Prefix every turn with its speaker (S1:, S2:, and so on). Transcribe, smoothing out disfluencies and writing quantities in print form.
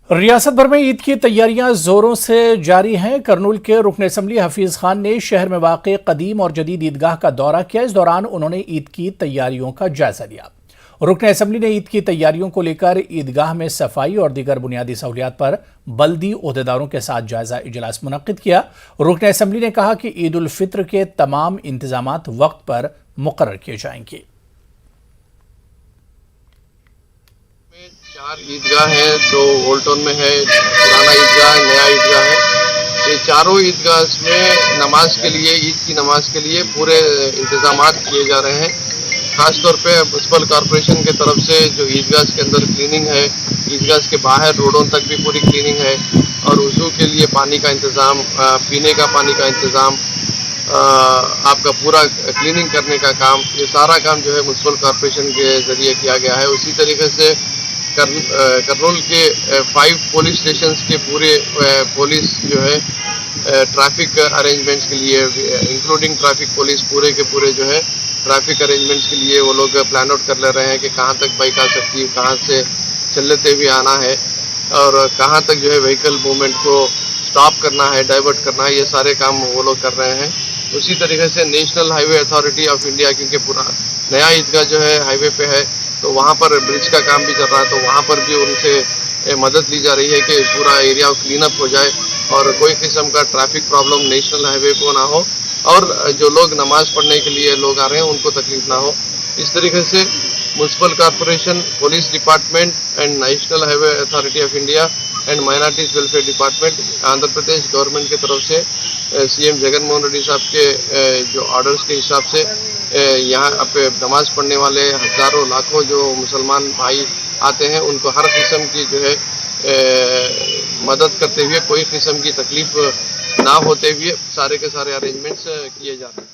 S1: रियासत भर में ईद की तैयारियां जोरों से जारी हैं। करनूल के रुकन असम्बली हफीज खान ने शहर में वाक़ कदीम और जदीद ईदगाह का दौरा किया। इस दौरान उन्होंने ईद की तैयारियों का जायजा लिया। रुकन असम्बली ने ईद की तैयारियों को लेकर ईदगाह में सफाई और दीगर बुनियादी सहूलियात पर बल्दी ओहदेदारों के साथ जायजा इजलास मुनक्किद किया। रुकन असम्बली ने कहा कि ईद उल फित्र के तमाम इंतजामात वक्त पर मुकर्रर किए जाएंगे।
S2: 4 ईदगाह हैं, 2 ओल्ड टाउन में है, पुराना ईदगाह है, नया ईदगाह है। ये चारों ईदगाह में नमाज के लिए, ईद की नमाज के लिए पूरे इंतजामात किए जा रहे हैं। खास तौर पे म्युनिसिपल कॉरपोरेशन के तरफ से जो ईदगाह के अंदर क्लीनिंग है, ईदगाह के बाहर रोडों तक भी पूरी क्लीनिंग है और वुज़ू के लिए पानी का इंतज़ाम, पीने का पानी का इंतज़ाम, आपका पूरा क्लीनिंग करने का काम, ये सारा काम जो है म्युनिसिपल कॉरपोरेशन के ज़रिए किया गया है। उसी तरीके से करनूल के 5 पुलिस स्टेशंस के पूरे पुलिस जो है ट्रैफिक अरेंजमेंट्स के लिए, इंक्लूडिंग ट्रैफिक पुलिस, पूरे के पूरे जो है ट्रैफिक अरेंजमेंट्स के लिए वो लोग प्लान आउट कर ले रहे हैं कि कहाँ तक बाइक आ सकती है, कहाँ से चलते हुए आना है और कहाँ तक जो है व्हीकल मूवमेंट को स्टॉप करना है, डाइवर्ट करना है, ये सारे काम वो लोग कर रहे हैं। उसी तरीके से national highway authority of India, क्योंकि पूरा नया ईदगाह जो है हाईवे पे है, तो वहाँ पर ब्रिज का काम भी चल रहा है, तो वहाँ पर भी उनसे मदद ली जा रही है कि पूरा एरिया क्लीन अप हो जाए और कोई किस्म का ट्रैफिक प्रॉब्लम नेशनल हाईवे को ना हो और जो लोग नमाज पढ़ने के लिए लोग आ रहे हैं उनको तकलीफ ना हो। इस तरीके से municipal corporation, police department and national highway authority of India and minorities welfare department, Andhra Pradesh government की तरफ से सीएम जगनमोहन रेड्डी साहब के जो ऑर्डर्स के हिसाब से यहाँ पे नमाज पढ़ने वाले हज़ारों लाखों जो मुसलमान भाई आते हैं उनको हर किस्म की जो है मदद करते हुए, कोई किस्म की तकलीफ ना होते हुए सारे के सारे अरेंजमेंट्स किए जाते हैं।